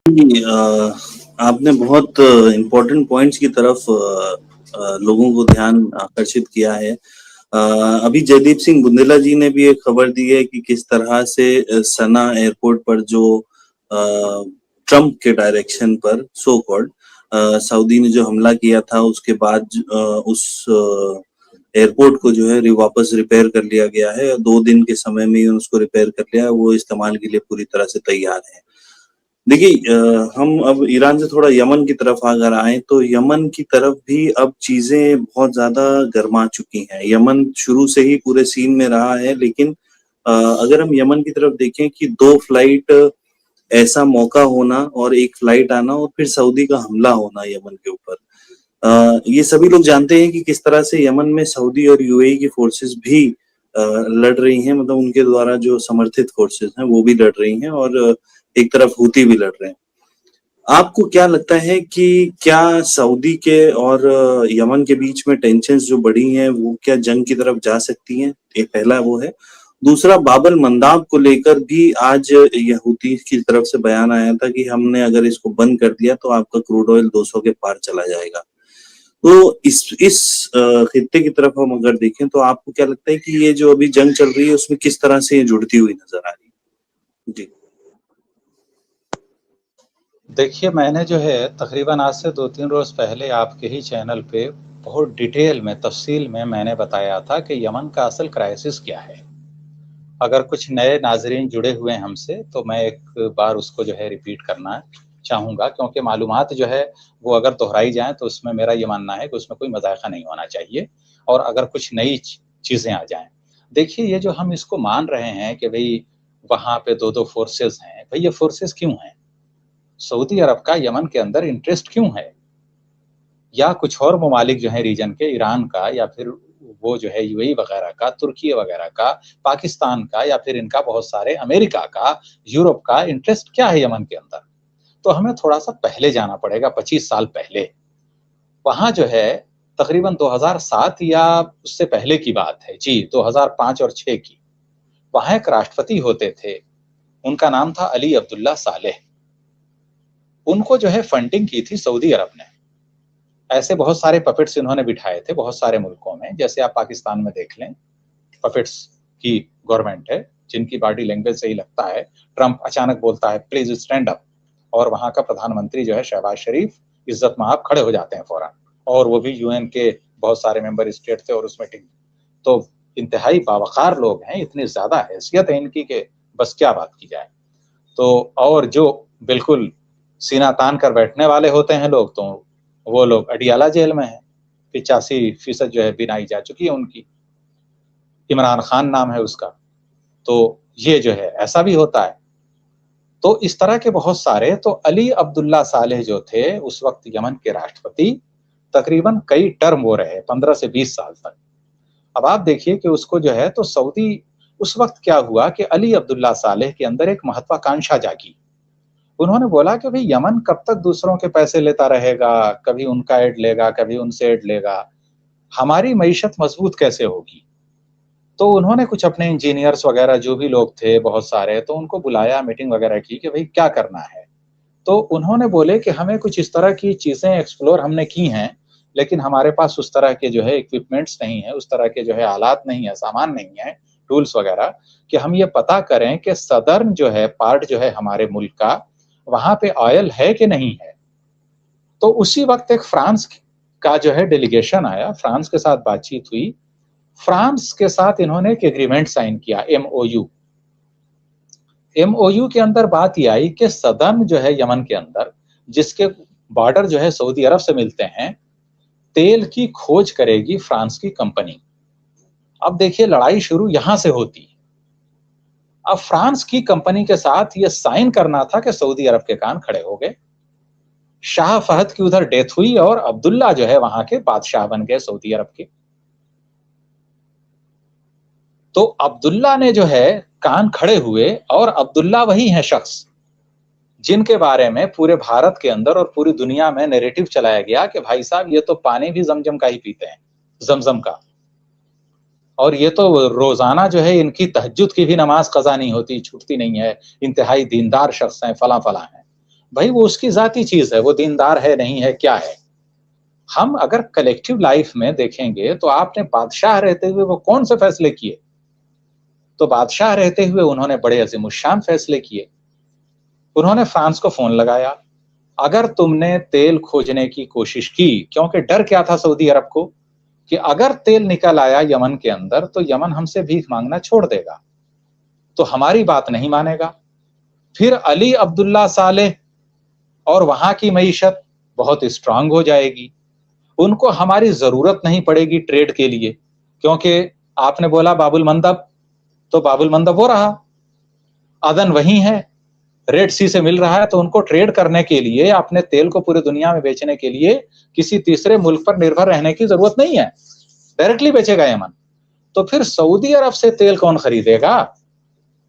जी, आपने बहुत important points की तरफ लोगों को ध्यान आकर्षित किया है। अभी जयदीप सिंह बुंदेला जी ने भी एक खबर दी है कि किस तरह से सना एयरपोर्ट पर जो ट्रम्प के डायरेक्शन पर सो कॉल्ड सऊदी ने जो हमला किया था, उसके बाद उस एयरपोर्ट को जो है वापस रिपेयर कर लिया गया है। 2 दिन के समय में ही उसको रिपेयर कर लिया है, वो इस्तेमाल के लिए पूरी तरह से तैयार है। देखिए, हम अब ईरान से थोड़ा यमन की तरफ अगर आए तो यमन की तरफ भी अब चीजें बहुत ज्यादा गर्मा चुकी हैं। यमन शुरू से ही पूरे सीन में रहा है, लेकिन अगर हम यमन की तरफ देखें कि 2 फ्लाइट ऐसा मौका होना और एक फ्लाइट आना और फिर सऊदी का हमला होना यमन के ऊपर, ये सभी लोग जानते हैं कि किस तरह से यमन में सऊदी और यूएई की फोर्सेस भी लड़ रही हैं। मतलब उनके द्वारा जो समर्थित फोर्सेस हैं वो भी लड़ रही हैं, और एक तरफ हूती भी लड़ रहे हैं। आपको क्या लगता है कि क्या सऊदी के और यमन के बीच में टेंशन्स जो बढ़ी हैं वो क्या जंग की तरफ जा सकती हैं? एक पहला वो है। दूसरा, बाबल मंदाब को लेकर भी आज हूती की तरफ से बयान आया था कि हमने अगर इसको बंद कर दिया तो आपका क्रूड ऑयल 200 के पार चला जाएगा। तो इस खित्ते की तरफ हम अगर देखें तो आपको क्या लगता है कि ये जो अभी जंग चल रही है उसमें किस तरह से ये जुड़ती हुई नजर आ रही है? जी। देखिए, मैंने जो है तकरीबन आज से 2-3 रोज़ पहले आपके ही चैनल पे बहुत डिटेल में, तफ़सील में मैंने बताया था कि यमन का असल क्राइसिस क्या है। अगर कुछ नए नाज़रीन जुड़े हुए हैं हमसे, तो मैं एक बार उसको जो है रिपीट करना चाहूँगा, क्योंकि मालूमात जो है वो अगर दोहराई जाएँ तो उसमें मेरा ये मानना है कि उसमें कोई मज़ायक़ा नहीं होना चाहिए, और अगर कुछ नई चीज़ें आ जाएँ। देखिए, ये जो हम इसको मान रहे हैं कि भई वहाँ पे 2-2 फ़ोर्सेस हैं, भई ये फ़ोर्सेस क्यों हैं? सऊदी अरब का यमन के अंदर इंटरेस्ट क्यों है? या कुछ और ममालिक जो हैं रीजन के, ईरान का या फिर वो जो है यूएई वगैरह का, तुर्की वगैरह का, पाकिस्तान का, या फिर इनका बहुत सारे अमेरिका का, यूरोप का इंटरेस्ट क्या है यमन के अंदर? तो हमें थोड़ा-सा पहले जाना पड़ेगा, 25 साल पहले। वहाँ जो है तकरीबन 2007 या उससे पहले की बात है, जी, 2005 और 6 की। वहाँ एक राष्ट्रपति होते थे, उनका नाम था अली अब्दुल्ला सालेह। उनको जो है फंडिंग की थी सऊदी अरब ने। ऐसे बहुत सारे पपेट्स इन्होंने बिठाए थे बहुत सारे मुल्कों में, जैसे आप पाकिस्तान में देख लें, पपेट्स की गवर्नमेंट है, जिनकी बॉडी लैंग्वेज से ही लगता है, ट्रंप अचानक बोलता है प्लीज स्टैंड अप, और वहाँ का प्रधानमंत्री जो है शहबाज शरीफ इज्जत में आप खड़े हो जाते हैं फौरन, और वो भी यूएन के बहुत सारे मेंबर स्टेट थे और उस मीटिंग। तो इंतहाई बावकार लोग हैं, इतनी ज़्यादा हैसियत है इनकी कि बस क्या बात की जाए। तो और जो बिल्कुल सीना तान कर बैठने वाले होते हैं लोग, तो वो लोग अडियाला जेल में हैं। 85% जो है बिनाई जा चुकी है उनकी। इमरान खान नाम है उसका। तो ये जो है ऐसा भी होता है। तो इस तरह के बहुत सारे, तो अली अब्दुल्ला सालेह जो थे उस वक़्त यमन के राष्ट्रपति, तकरीबन कई टर्म वो रहे, 15 से 20 साल तक। अब आप देखिए कि उसको जो है तो सऊदी, उस वक़्त क्या हुआ कि अली अब्दुल्ला सालेह के अंदर एक महत्वाकांक्षा जागी। उन्होंने बोला कि भई यमन कब तक दूसरों के पैसे लेता रहेगा, कभी उनका एड लेगा, कभी उनसे एड लेगा, हमारी मईशत मज़बूत कैसे होगी? तो उन्होंने कुछ अपने इंजीनियर्स वगैरह जो भी लोग थे बहुत सारे, तो उनको बुलाया, मीटिंग वगैरह की कि भई क्या करना है? तो उन्होंने बोले कि हमें कुछ इस तरह की चीज़ें एक्सप्लोर हमने की हैं, लेकिन हमारे पास उस तरह के जो है इक्विपमेंट्स नहीं है, उस तरह के जो है आलात नहीं है, सामान नहीं है, टूल्स वगैरह, कि हम ये पता करें कि सदर्न जो है पार्ट जो है हमारे मुल्क का, वहाँ पे ऑयल है कि नहीं है। तो उसी वक़्त एक फ्रांस का जो है डेलीगेशन आया, फ्रांस के साथ बातचीत हुई। फ्रांस के साथ इन्होंने एक एग्रीमेंट साइन किया, एमओयू। एमओयू के अंदर बात ये आई कि सदर्न जो है यमन के अंदर, जिसके बॉर्डर जो है सऊदी अरब से मिलते हैं, तेल की खोज करेगी फ्रांस की कंपनी। अब देखिए लड़ाई शुरू यहां से होती है। अब फ्रांस की कंपनी के साथ ये साइन करना था कि सऊदी अरब के कान खड़े हो गए। शाह फहद की उधर डेथ हुई और अब्दुल्ला जो है वहां के बादशाह बन गए सऊदी अरब के। तो अब्दुल्ला ने जो है कान खड़े हुए, और अब्दुल्ला वही है शख्स जिनके बारे में पूरे भारत के अंदर और पूरी दुनिया में नैरेटिव चलाया गया कि भाई साहब ये तो पानी भी जमजम का ही पीते हैं, जमजम का, और ये तो रोजाना जो है इनकी तहज्जुद की भी नमाज कजा नहीं होती, छूटती नहीं है, इंतहाई दीनदार शख्स हैं, फला फला हैं। भाई वो उसकी जाती चीज है, वो दीनदार है नहीं है क्या है। हम अगर कलेक्टिव लाइफ में देखेंगे तो आपने बादशाह रहते हुए वो कौन से फैसले किए? तो बादशाह रहते हुए उन्होंने बड़े अजीमुश्शान फैसले किए। उन्होंने फ्रांस को फोन लगाया, अगर तुमने तेल खोजने की कोशिश की, क्योंकि डर क्या था सऊदी अरब को कि अगर तेल निकल आया यमन के अंदर तो यमन हमसे भीख मांगना छोड़ देगा, तो हमारी बात नहीं मानेगा, फिर अली अब्दुल्ला सालेह और वहां की मईशत बहुत स्ट्रांग हो जाएगी, उनको हमारी जरूरत नहीं पड़ेगी ट्रेड के लिए, क्योंकि आपने बोला बाबुल मंदब, तो बाबुल मंदब हो रहा, अदन वही है, रेड सी से मिल रहा है, तो उनको ट्रेड करने के लिए, अपने तेल को पूरी दुनिया में बेचने के लिए किसी तीसरे मुल्क पर निर्भर रहने की जरूरत नहीं है, डायरेक्टली बेचेगा यमन। तो फिर सऊदी अरब से तेल कौन खरीदेगा?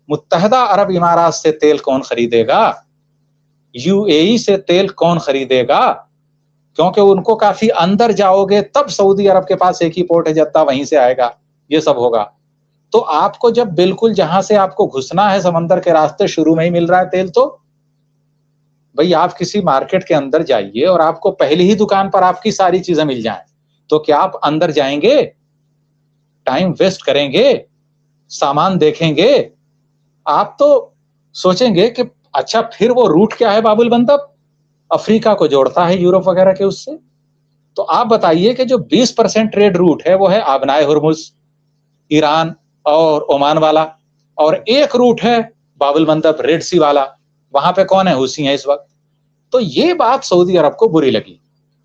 मुत्तहदा अरब इमारात से तेल कौन खरीदेगा? यूएई से तेल कौन खरीदेगा? क्योंकि उनको काफी अंदर जाओगे तब सऊदी अरब के पास एक ही पोर्ट है जद्दा, वहीं से आएगा, ये सब होगा। तो आपको जब बिल्कुल जहां से आपको घुसना है समंदर के रास्ते शुरू में ही मिल रहा है तेल, तो भाई आप किसी मार्केट के अंदर जाइए और आपको पहली ही दुकान पर आपकी सारी चीजें मिल जाएं, तो क्या आप अंदर जाएंगे? टाइम वेस्ट करेंगे? सामान देखेंगे? आप तो सोचेंगे कि अच्छा फिर वो रूट क्या है बाबुल मंदब, अफ्रीका को जोड़ता है यूरोप वगैरह के उससे। तो आप बताइए कि जो 20% ट्रेड रूट है वो है आबनाए हुर्मुज, ईरान और ओमान वाला, और एक रूट है बाबुल मंदब रेड सी वाला, वहां पे कौन है? हुसी है इस वक्त। तो ये बात सऊदी अरब को बुरी लगी।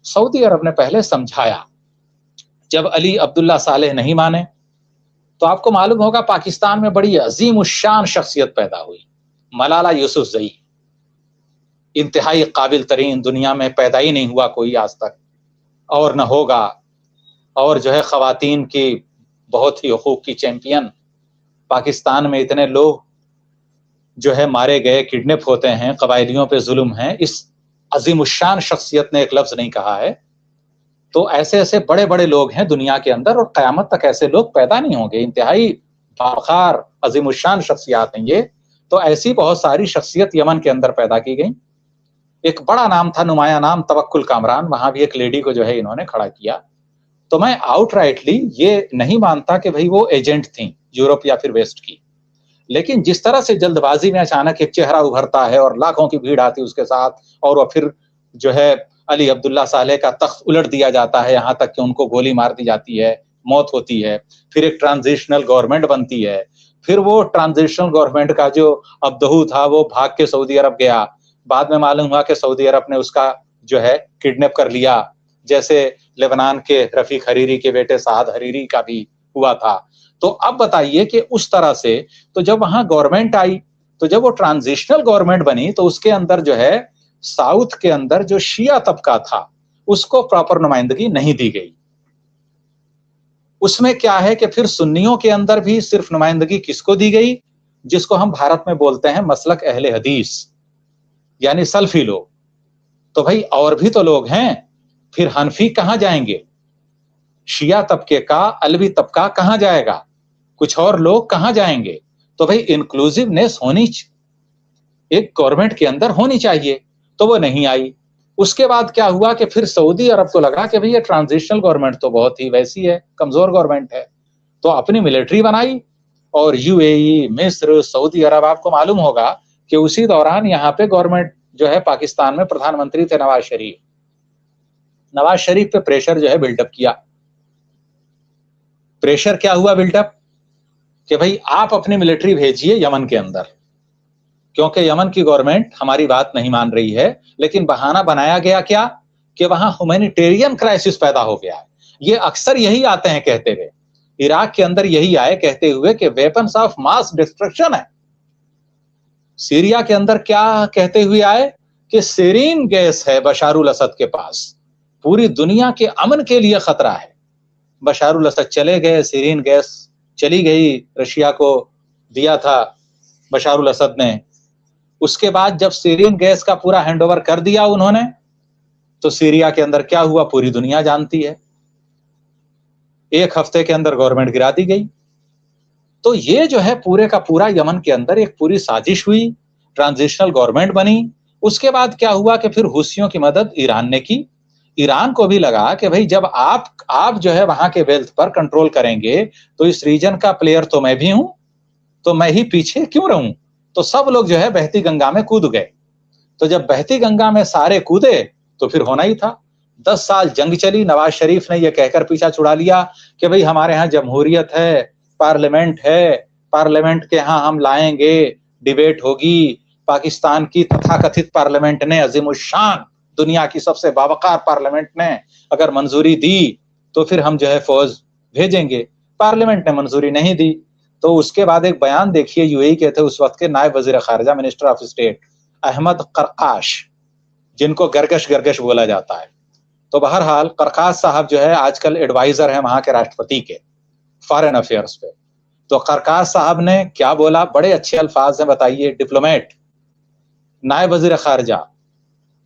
सऊदी अरब ने पहले समझाया, जब अली अब्दुल्ला सालेह नहीं माने तो आपको मालूम होगा पाकिस्तान में बड़ी अजीम उश्शान शख्सियत पैदा हुई, मलाला यूसुफजई, इंतहाई काबिल तरीन, दुनिया में पैदा ही नहीं हुआ कोई आज तक और न होगा, और जो है खवातीन की बहुत ही हुकूक की चैंपियन। पाकिस्तान में इतने लोग जो है मारे गए, किडनैप होते हैं, कबायलियों पे जुल्म है, इस अजीमुश्शान शख्सियत ने एक लफ्ज नहीं कहा है। तो ऐसे ऐसे बड़े बड़े लोग हैं दुनिया के अंदर और कयामत तक ऐसे लोग पैदा नहीं होंगे, इंतहाई बावखार अजीमुश्शान शख्सियात हैं ये। तो ऐसी बहुत सारी शख्सियत यमन के अंदर पैदा की गई। एक बड़ा नाम था, नुमाया नाम, तवक्कुल कामरान, वहां भी एक लेडी को जो है इन्होंने खड़ा किया। तो मैं आउटराइटली ये नहीं मानता कि भाई वो एजेंट थी यूरोप या फिर वेस्ट की, लेकिन जिस तरह से जल्दबाजी में अचानक एक चेहरा उभरता है और लाखों की भीड़ आती है उसके साथ, और वो फिर जो है अली अब्दुल्ला सालेह का तख्त उलट दिया जाता है, यहां तक कि उनको गोली मार दी जाती है, मौत होती है, फिर एक ट्रांजिशनल गवर्नमेंट बनती है, फिर वो ट्रांजिशनल गवर्नमेंट का जो अब्दहू था वो भाग के सऊदी अरब गया, बाद में मालूम हुआ कि सऊदी अरब ने उसका जो है किडनैप कर लिया, जैसे लेबनान के रफीक हरीरी के बेटे साद हरीरी का भी हुआ था। तो अब बताइए कि उस तरह से, तो जब वहां गवर्नमेंट आई, तो जब वो ट्रांजिशनल गवर्नमेंट बनी तो उसके अंदर जो है साउथ के अंदर जो शिया तबका था उसको प्रॉपर नुमाइंदगी नहीं दी गई। उसमें क्या है कि फिर सुन्नियों के अंदर भी सिर्फ नुमाइंदगी किसको दी गई? जिसको हम भारत में बोलते हैं मसलक अहले हदीस, यानी सल्फी लोग। तो भाई और भी तो लोग हैं, फिर हनफी कहां जाएंगे? शिया तबके का अलवी तबका कहां जाएगा? कुछ और लोग कहां जाएंगे? तो भाई इंक्लूसिवनेस होनी एक गवर्नमेंट के अंदर होनी चाहिए, तो वो नहीं आई। उसके बाद क्या हुआ कि फिर सऊदी अरब को लगा कि भाई ये ट्रांजिशनल गवर्नमेंट तो बहुत ही वैसी है, कमजोर गवर्नमेंट है, तो अपनी मिलिट्री बनाई, और यूएई, मिस्र, सऊदी अरब, आपको मालूम होगा कि उसी दौरान यहाँ पे गवर्नमेंट जो है पाकिस्तान में प्रधानमंत्री थे नवाज शरीफ। नवाज शरीफ पे प्रेशर जो है बिल्डअप किया। प्रेशर क्या हुआ बिल्डअप? कि भाई आप अपनी मिलिट्री भेजिए यमन के अंदर, क्योंकि यमन की गवर्नमेंट हमारी बात नहीं मान रही है। लेकिन बहाना बनाया गया क्या? कि वहां ह्यूमैनिटेरियन क्राइसिस पैदा हो गया है। ये अक्सर यही आते हैं कहते हुए, इराक के अंदर यही आए कहते हुए कि वेपन्स ऑफ मास डिस्ट्रक्शन है। सीरिया के अंदर क्या कहते हुए आए? कि सेरीन गैस है बशारुल असद के पास, पूरी दुनिया के अमन के लिए खतरा है। बशारुल असद चले गए, सेरीन गैस चली गई, रशिया को दिया था बशारुल असद ने। उसके बाद जब सीरियन गैस का पूरा हैंडओवर कर दिया उन्होंने, तो सीरिया के अंदर क्या हुआ पूरी दुनिया जानती है। एक हफ्ते के अंदर गवर्नमेंट गिरा दी गई। तो ये जो है पूरे का पूरा यमन के अंदर एक पूरी साजिश हुई, ट्रांजिशनल गवर्नमेंट बनी, उसके बाद क्या हुआ कि फिर हुसियों की मदद ईरान ने की। ईरान को भी लगा कि भाई जब आप जो है वहां के वेल्थ पर कंट्रोल करेंगे तो इस रीजन का प्लेयर तो मैं भी हूं, तो मैं ही पीछे क्यों रहूं। तो सब लोग जो है बहती गंगा में कूद गए। तो जब बहती गंगा में सारे कूदे तो फिर होना ही था। 10 साल जंग चली, नवाज शरीफ ने यह कहकर पीछा छुड़ा लिया कि भाई हमारे यहाँ जमहूरियत है, पार्लियामेंट है, पार्लियामेंट के यहाँ हम लाएंगे, डिबेट होगी। पाकिस्तान की तथाकथित पार्लियामेंट ने, अजीमुशान दुनिया की सबसे बावकार पार्लियामेंट ने अगर मंजूरी दी तो फिर हम जो है फौज भेजेंगे। पार्लियामेंट ने मंजूरी नहीं दी। तो उसके बाद एक बयान देखिए यूएई के थे उस वक्त के नायब वजीर खारजा, मिनिस्टर ऑफ स्टेट अहमद करकाश, जिनको गरगश गरगश बोला जाता है। तो बहरहाल करकाश साहब जो है आजकल एडवाइजर हैं वहां के राष्ट्रपति के फॉरेन अफेयर्स पे। तो करकाश साहब ने क्या बोला, बड़े अच्छे अल्फाज हैं, बताइए। डिप्लोमेट, नायब वजीर खारजा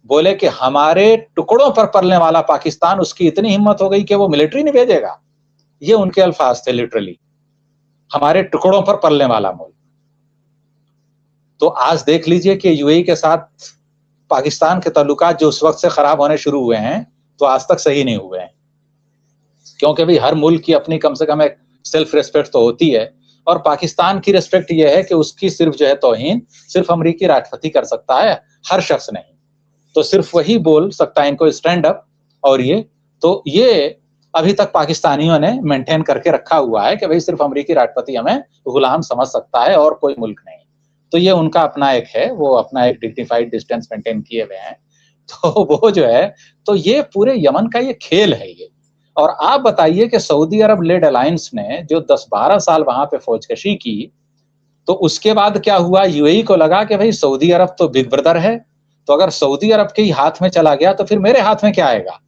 बोले कि हमारे टुकड़ों पर पलने वाला पाकिस्तान, उसकी इतनी हिम्मत हो गई कि वो मिलिट्री नहीं भेजेगा। ये उनके अल्फाज थे, लिटरली, हमारे टुकड़ों पर पलने वाला मुल्क। तो आज देख लीजिए कि यूएई के साथ पाकिस्तान के ताल्लुकात जो उस वक्त से खराब होने शुरू हुए हैं तो आज तक सही नहीं हुए हैं, क्योंकि भाई हर मुल्क की अपनी कम से कम एक सेल्फ रिस्पेक्ट तो होती है। और पाकिस्तान की रिस्पेक्ट यह है कि उसकी सिर्फ जो है तौहीन सिर्फ अमेरिकी राष्ट्रपति कर सकता है, हर शख्स नहीं। तो सिर्फ वही बोल सकता है इनको स्टैंड अप। और ये अभी तक पाकिस्तानियों ने मेंटेन करके रखा हुआ है कि भाई सिर्फ अमेरिकी राष्ट्रपति हमें गुलाम समझ सकता है और कोई मुल्क नहीं। तो ये उनका अपना एक है, वो अपना एक डिग्निफाइड डिस्टेंस मेंटेन किए हुए हैं। तो वो जो है, तो ये पूरे यमन का ये खेल है ये। और आप बताइए कि सऊदी अरब लेड अलायंस ने जो 10-12 साल वहां पे फौजकशी की, तो उसके बाद क्या हुआ, यूएई को लगा कि भाई सऊदी अरब तो बिग ब्रदर है, तो अगर सऊदी अरब के ही हाथ में चला गया तो फिर मेरे हाथ में क्या आएगा।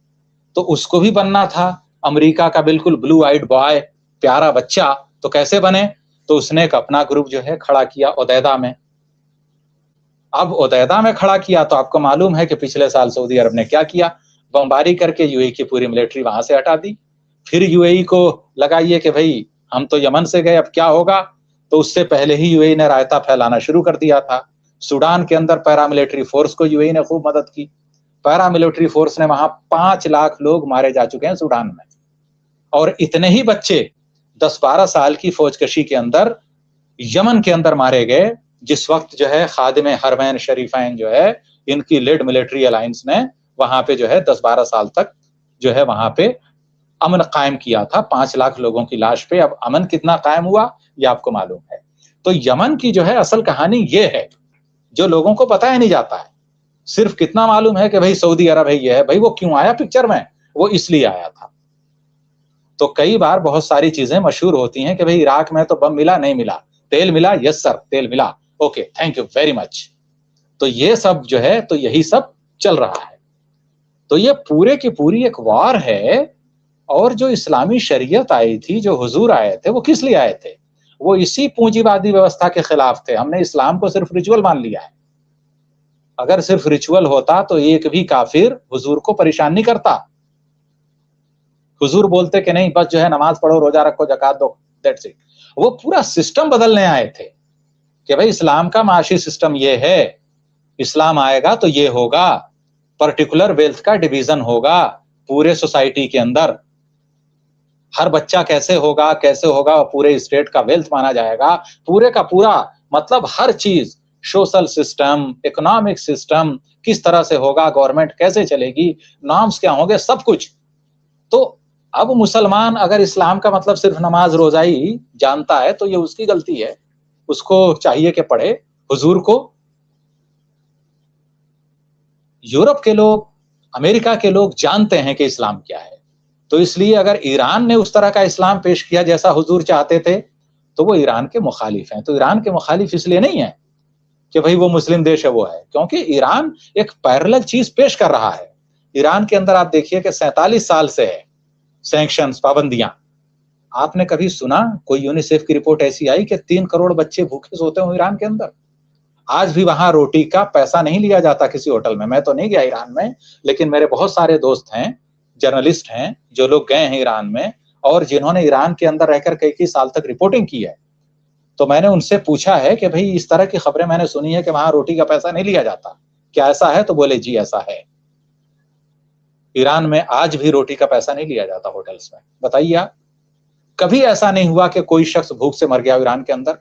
तो उसको भी बनना था अमेरिका का बिल्कुल ब्लू आइड बॉय, प्यारा बच्चा। तो कैसे बने, तो उसने एक अपना ग्रुप जो है खड़ा किया उदैदा में। अब उदैदा में खड़ा किया तो आपको मालूम है कि पिछले साल सऊदी अरब ने क्या किया, बमबारी करके यूएई की पूरी मिलिट्री वहां से हटा दी। फिर यूएई को लगाइए कि भाई हम तो यमन से गए, अब क्या होगा। तो उससे पहले ही यूएई ने रायता फैलाना शुरू कर दिया था। सूडान के अंदर पैरामिलिट्री फोर्स को यूएई ने खूब मदद की। पैरामिलिट्री फोर्स ने वहां 5 लाख लोग मारे जा चुके हैं सूडान में। और इतने ही बच्चे 10-12 साल की फौजकशी के अंदर यमन के अंदर मारे गए, जिस वक्त जो है खादिम हरमैन शरीफैन जो है इनकी लेड मिलिट्री अलायंस ने वहां पे जो है 10-12 साल तक जो है वहां पे अमन कायम किया था 5 लाख लोगों की लाश पे। अब अमन कितना कायम हुआ ये आपको मालूम है। तो यमन की जो है असल कहानी ये है, जो लोगों को पता ही नहीं जाता है। सिर्फ कितना मालूम है कि भाई सऊदी अरब है, ये है। भाई वो क्यों आया पिक्चर में, वो इसलिए आया था। तो कई बार बहुत सारी चीजें मशहूर होती हैं कि भाई इराक में तो बम मिला, नहीं मिला, तेल मिला, यस सर तेल मिला, okay thank you very much. तो ये सब जो है, तो यही सब चल रहा है। तो ये पूरे की पूरी एक वार है। और जो इस्लामी शरीयत आई थी, जो हुजूर आए थे, वो किस लिए आए थे, वो इसी पूंजीवादी व्यवस्था के खिलाफ थे। हमने इस्लाम को सिर्फ रिचुअल मान लिया है। अगर सिर्फ रिचुअल होता तो एक भी काफिर हुजूर को परेशान नहीं करता। हुजूर बोलते कि नहीं बस जो है नमाज पढ़ो, रोजा रखो, ज़कात दो, दैट्स इट। वो पूरा सिस्टम बदलने आए थे कि भाई इस्लाम का माशी सिस्टम ये है, इस्लाम आएगा तो ये होगा, पर्टिकुलर वेल्थ का डिवीजन होगा पूरे सोसाइटी के अंदर। हर बच्चा कैसे होगा पूरे स्टेट का वेल्थ माना जाएगा, पूरे का पूरा, मतलब हर चीज, सोशल सिस्टम, इकोनॉमिक सिस्टम किस तरह से होगा, गवर्नमेंट कैसे चलेगी, नॉर्म्स क्या होंगे, सब कुछ। तो अब मुसलमान अगर इस्लाम का मतलब सिर्फ नमाज रोजा ही जानता है तो ये उसकी गलती है। उसको चाहिए कि पढ़े हुजूर को। यूरोप के लोग, अमेरिका के लोग जानते हैं कि इस्लाम क्या है। तो इसलिए अगर ईरान ने उस तरह का इस्लाम पेश किया जैसा हुजूर चाहते थे तो वो ईरान के मुखालिफ हैं। तो ईरान के मुखालिफ इसलिए नहीं है कि भाई वो मुस्लिम देश है, वो है क्योंकि ईरान एक पैरेलल चीज पेश कर रहा है। ईरान के अंदर आप देखिए कि 47 साल से है सैंक्शंस, पाबंदियां। आपने कभी सुना कोई यूनिसेफ की रिपोर्ट ऐसी आई कि 3 करोड़ बच्चे भूखे सोते हो ईरान के अंदर? आज भी वहां रोटी का पैसा नहीं लिया जाता किसी होटल में। मैं तो नहीं गया ईरान में, लेकिन मेरे बहुत सारे दोस्त हैं, जर्नलिस्ट हैं, जो लोग गए हैं ईरान में और जिन्होंने ईरान के अंदर रहकर कई साल तक रिपोर्टिंग की है। तो मैंने उनसे पूछा है कि भाई इस तरह की खबरें मैंने सुनी है कि वहां रोटी का पैसा नहीं लिया जाता, क्या ऐसा है? तो बोले जी ऐसा है। ईरान में आज भी रोटी का पैसा नहीं लिया जाता होटल्स में। बताइए आप, कभी ऐसा नहीं हुआ कि कोई शख्स भूख से मर गया ईरान के अंदर?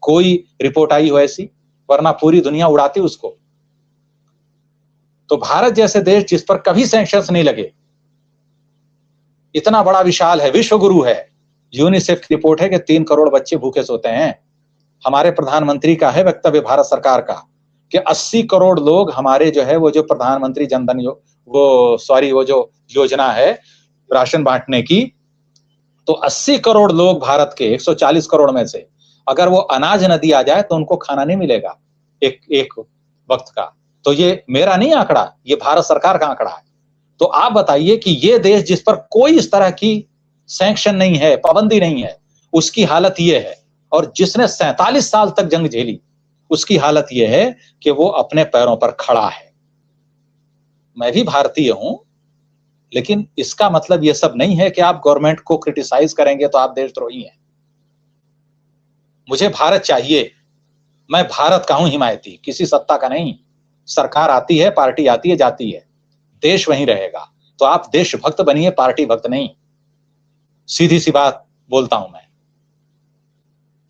कोई रिपोर्ट आई हो ऐसी? वरना पूरी दुनिया उड़ाती उसको। तो भारत जैसे देश जिस पर कभी सैंक्शंस नहीं लगे, इतना बड़ा विशाल है, विश्व गुरु है। यूनिसेफ की रिपोर्ट है कि 3 करोड़ बच्चे भूखे सोते हैं। हमारे प्रधानमंत्री का है वक्तव्य भारत सरकार का कि 80 करोड़ लोग हमारे जो है वो जो प्रधानमंत्री जनधन वो जो योजना है राशन बांटने की, तो 80 करोड़ लोग भारत के 140 करोड़ में से अगर वो अनाज न दिया जाए तो उनको खाना नहीं मिलेगा एक वक्त का। तो ये मेरा नहीं आंकड़ा, ये भारत सरकार का आंकड़ा है। तो आप बताइए कि ये देश जिस पर कोई इस तरह की सैंक्शन नहीं है, पाबंदी नहीं है, उसकी हालत ये है। और जिसने 47 साल तक जंग झेली, उसकी हालत ये है कि वो अपने पैरों पर खड़ा है। मैं भी भारतीय हूं, लेकिन इसका मतलब ये सब नहीं है कि आप गवर्नमेंट को क्रिटिसाइज करेंगे तो आप देशद्रोही हैं। मुझे भारत चाहिए, मैं भारत का हूं हिमायती, किसी सत्ता का नहीं। सरकार आती है, पार्टी आती है, जाती है, देश वहीं रहेगा। तो आप देशभक्त बनिए, पार्टी भक्त नहीं। सीधी सी बात बोलता हूं मैं।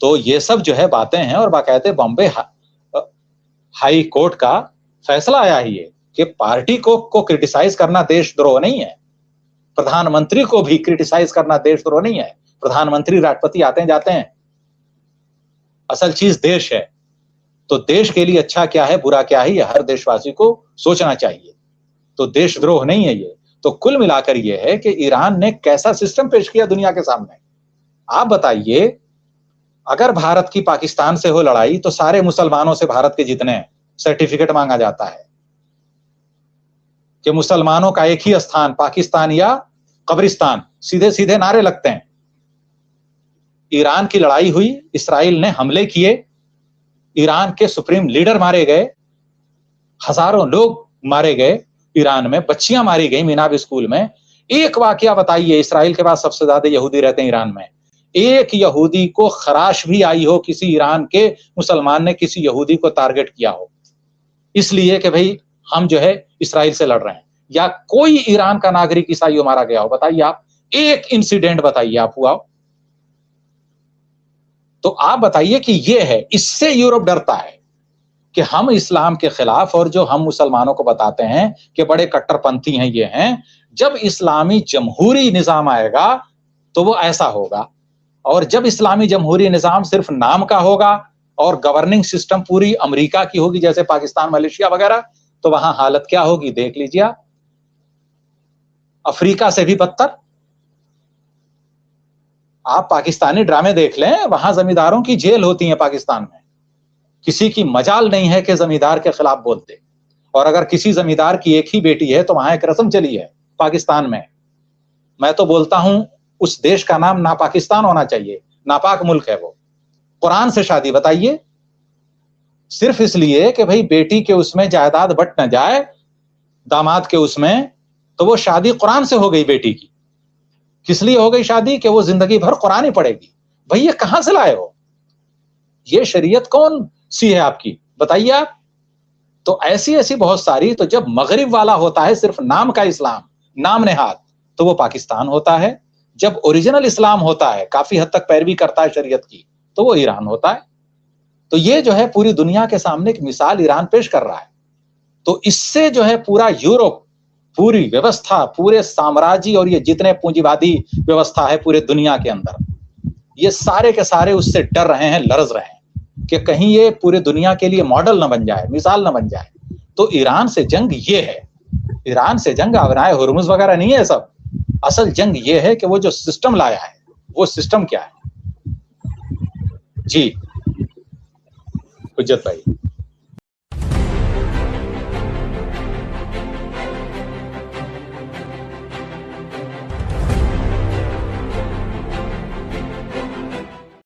तो ये सब जो है बातें हैं, और बाकायदे बॉम्बे हाई कोर्ट का फैसला आया ही है कि पार्टी को क्रिटिसाइज करना देशद्रोह नहीं है, प्रधानमंत्री को भी क्रिटिसाइज करना देशद्रोह नहीं है। प्रधानमंत्री राष्ट्रपति आते हैं जाते हैं, असल चीज देश है। तो देश के लिए अच्छा क्या है, बुरा क्या है, ये हर देशवासी को सोचना चाहिए। तो देशद्रोह नहीं है ये। तो कुल मिलाकर ये है कि ईरान ने कैसा सिस्टम पेश किया दुनिया के सामने। आप बताइए, अगर भारत की पाकिस्तान से हो लड़ाई तो सारे मुसलमानों से भारत के जितने सर्टिफिकेट मांगा जाता है कि मुसलमानों का एक ही स्थान पाकिस्तान या कब्रिस्तान, सीधे सीधे नारे लगते हैं। ईरान की लड़ाई हुई, इस्राइल ने हमले किए, ईरान के सुप्रीम लीडर मारे गए, हजारों लोग मारे गए ईरान में, बच्चियां मारी गई मीनाब स्कूल में। एक वाकया बताइए, इस्राइल के पास सबसे ज्यादा यहूदी रहते हैं ईरान में, एक यहूदी को खराश भी आई हो, किसी ईरान के मुसलमान ने किसी यहूदी को टारगेट किया हो इसलिए कि भाई हम जो है इस्राइल से लड़ रहे हैं, या कोई ईरान का नागरिक ईसाई मारा गया हो? बताइए आप, एक इंसिडेंट बताइए आप हुआ। तो आप बताइए कि ये है, इससे यूरोप डरता है कि हम इस्लाम के खिलाफ, और जो हम मुसलमानों को बताते हैं कि बड़े कट्टरपंथी हैं ये हैं, जब इस्लामी जमहूरी निजाम आएगा तो वो ऐसा होगा। और जब इस्लामी जमहूरी निजाम सिर्फ नाम का होगा और गवर्निंग सिस्टम पूरी अमेरिका की होगी, जैसे पाकिस्तान, मलेशिया वगैरह, तो वहां हालत क्या होगी देख लीजिए आप। अफ्रीका से भी बदतर। आप पाकिस्तानी ड्रामे देख लें, वहां जमींदारों की जेल होती है पाकिस्तान में, किसी की मजाल नहीं है कि जमींदार के खिलाफ बोलते। और अगर किसी जमींदार की एक ही बेटी है तो वहां एक रस्म चली है पाकिस्तान में, मैं तो बोलता हूं उस देश का नाम ना पाकिस्तान होना चाहिए, नापाक मुल्क है वो। कुरान से शादी, बताइए, सिर्फ इसलिए कि भाई बेटी के उसमें जायदाद बट न जाए, दामाद के उसमें, तो वो शादी कुरान से हो गई बेटी की। किस लिए हो गई शादी? कि वो जिंदगी भर कुरान ही पढ़ेगी। भाई ये कहां से लाए हो? ये शरीयत कौन सी है आपकी, बताइए आप। तो ऐसी ऐसी बहुत सारी। तो जब मगरिब वाला होता है सिर्फ नाम का इस्लाम, नाम नेहाद, तो वो पाकिस्तान होता है। जब ओरिजिनल इस्लाम होता है, काफी हद तक पैरवी करता है शरीयत की, तो वो ईरान होता है। तो ये जो है पूरी दुनिया के सामने एक मिसाल ईरान पेश कर रहा है। तो इससे जो है पूरा यूरोप, पूरी व्यवस्था, पूरे साम्राज्य और ये जितने पूंजीवादी व्यवस्था है पूरे दुनिया के अंदर, ये सारे के सारे उससे डर रहे हैं, लरज रहे हैं कि कहीं ये पूरे दुनिया के लिए मॉडल न बन जाए, मिसाल न बन जाए। तो ईरान से जंग ये है, ईरान से जंग आबनाए हुर्मुज वगैरह नहीं है सब। असल जंग ये है कि वो जो सिस्टम लाया है, वो सिस्टम क्या है। जी हुज्जत भाई।